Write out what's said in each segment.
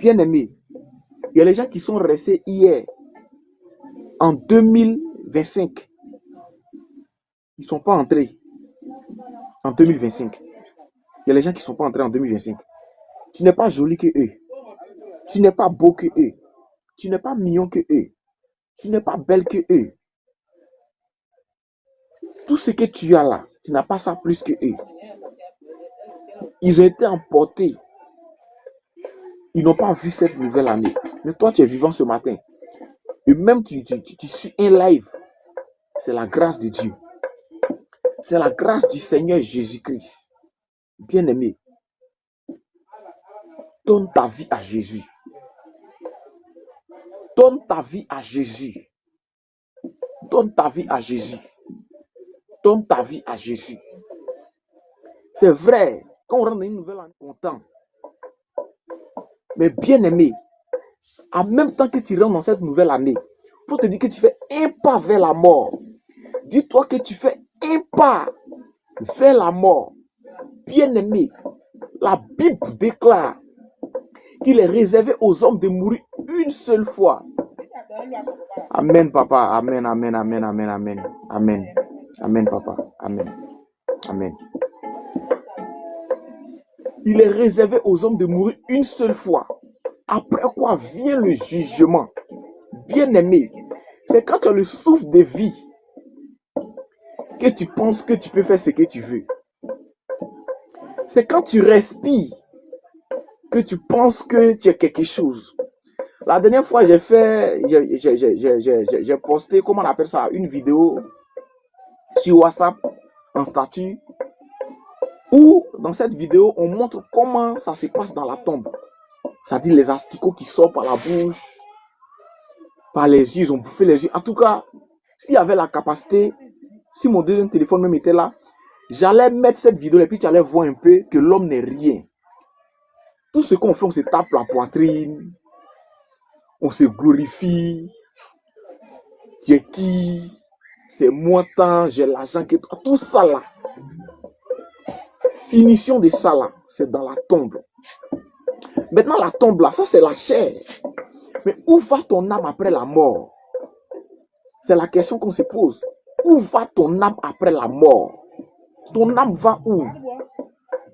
Bien aimé, il y a les gens qui sont restés hier, en 2025. Ils ne sont pas entrés en 2025. Il y a les gens qui ne sont pas entrés en 2025. Tu n'es pas joli que eux. Tu n'es pas beau que eux. Tu n'es pas mignon que eux. Tu n'es pas belle que eux. Tout ce que tu as là, tu n'as pas ça plus que eux. Ils ont été emportés. Ils n'ont pas vu cette nouvelle année. Mais toi, tu es vivant ce matin. Et même tu suis un live. C'est la grâce de Dieu. C'est la grâce du Seigneur Jésus-Christ. Bien-aimé, donne ta vie à Jésus. Donne ta vie à Jésus. Donne ta vie à Jésus. Donne ta vie à Jésus. C'est vrai, quand on rentre dans une nouvelle année, on est content. Mais bien-aimé, en même temps que tu rentres dans cette nouvelle année, il faut te dire que tu fais un pas vers la mort. Dis-toi que tu fais un pas vers la mort. Bien-aimé, la Bible déclare qu'il est réservé aux hommes de mourir une seule fois. Amen, papa. Amen, amen, amen, amen, amen. Amen. Amen, papa. Amen. Amen. Il est réservé aux hommes de mourir une seule fois. Après quoi vient le jugement. Bien-aimé, c'est quand tu as le souffle de vie que tu penses que tu peux faire ce que tu veux. C'est quand tu respires que tu penses que tu es quelque chose. La dernière fois, j'ai posté, comment on appelle ça, une vidéo sur WhatsApp, en statut, où dans cette vidéo, on montre comment ça se passe dans la tombe. C'est-à-dire les asticots qui sortent par la bouche, par les yeux, ils ont bouffé les yeux. En tout cas, s'il y avait la capacité, si mon deuxième téléphone même était là, j'allais mettre cette vidéo et puis tu allais voir un peu que l'homme n'est rien. Tout ce qu'on fait, on se tape la poitrine, on se glorifie. Tu es qui? C'est moi tant, j'ai l'argent que toi. Tout ça là. Finition de ça là, c'est dans la tombe. Maintenant, la tombe là, ça c'est la chair. Mais où va ton âme après la mort? C'est la question qu'on se pose. Où va ton âme après la mort? Ton âme va où?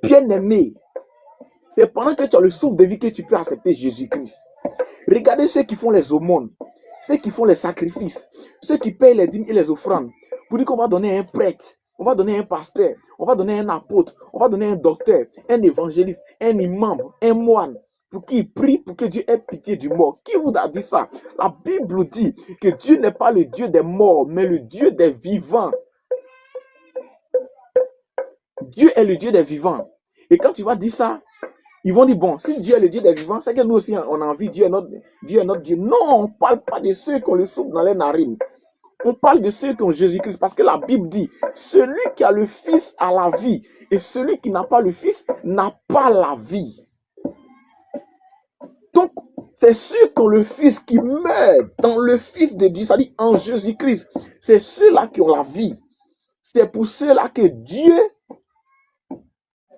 Bien-aimé, c'est pendant que tu as le souffle de vie que tu peux accepter Jésus-Christ. Regardez ceux qui font les aumônes, ceux qui font les sacrifices, ceux qui payent les dîmes et les offrandes. Pour dire qu'on va donner un prêtre, on va donner un pasteur, on va donner un apôtre, on va donner un docteur, un évangéliste, un imam, un moine, pour qu'il prie, pour que Dieu ait pitié du mort. Qui vous a dit ça? La Bible dit que Dieu n'est pas le Dieu des morts, mais le Dieu des vivants. Dieu est le Dieu des vivants. Et quand tu vas dire ça, ils vont dire, bon, si Dieu est le Dieu des vivants, c'est que nous aussi, on a envie, Dieu est notre Dieu. Non, on ne parle pas de ceux qui ont le souffle dans les narines. On parle de ceux qui ont Jésus-Christ, parce que la Bible dit, celui qui a le Fils a la vie, et celui qui n'a pas le Fils n'a pas la vie. Donc, c'est ceux qui ont le Fils qui meurent dans le Fils de Dieu, c'est-à-dire en Jésus-Christ. C'est ceux-là qui ont la vie. C'est pour ceux-là que Dieu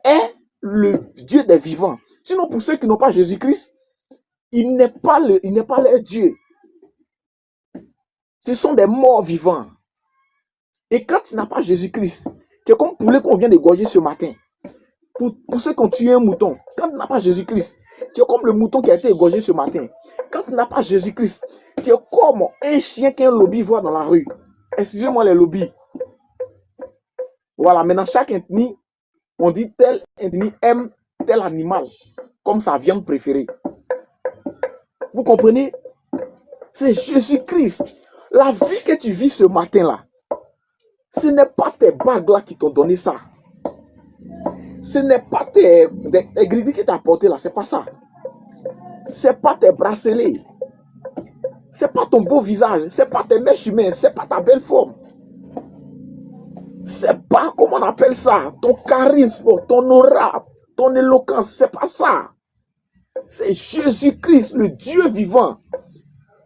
est le Dieu des vivants. Sinon, pour ceux qui n'ont pas Jésus-Christ, il n'est pas leur Dieu. Ce sont des morts vivants. Et quand tu n'as pas Jésus-Christ, tu es comme poulet qu'on vient d'égorger ce matin. Pour ceux qui ont tué un mouton, quand tu n'as pas Jésus-Christ, tu es comme le mouton qui a été égorgé ce matin. Quand tu n'as pas Jésus-Christ, tu es comme un chien qu'un lobby voit dans la rue. Excusez-moi les lobbies. Voilà, maintenant chaque ethnie, on dit telle ethnie aime tel animal comme sa viande préférée. Vous comprenez? C'est Jésus-Christ. La vie que tu vis ce matin-là, ce n'est pas tes bagues-là qui t'ont donné ça. Ce n'est pas tes gris qui t'ont apporté là, c'est pas ça. C'est pas tes bracelets. C'est pas ton beau visage. C'est pas tes mèches humaines. C'est pas ta belle forme. C'est pas, comment on appelle ça, ton charisme, ton aura, ton éloquence. C'est pas ça. C'est Jésus-Christ, le Dieu vivant,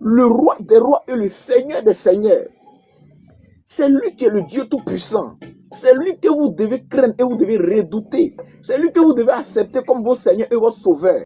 le roi des rois et le Seigneur des seigneurs. C'est lui qui est le Dieu tout-puissant. C'est lui que vous devez craindre et vous devez redouter. C'est lui que vous devez accepter comme votre Seigneur et votre Sauveur.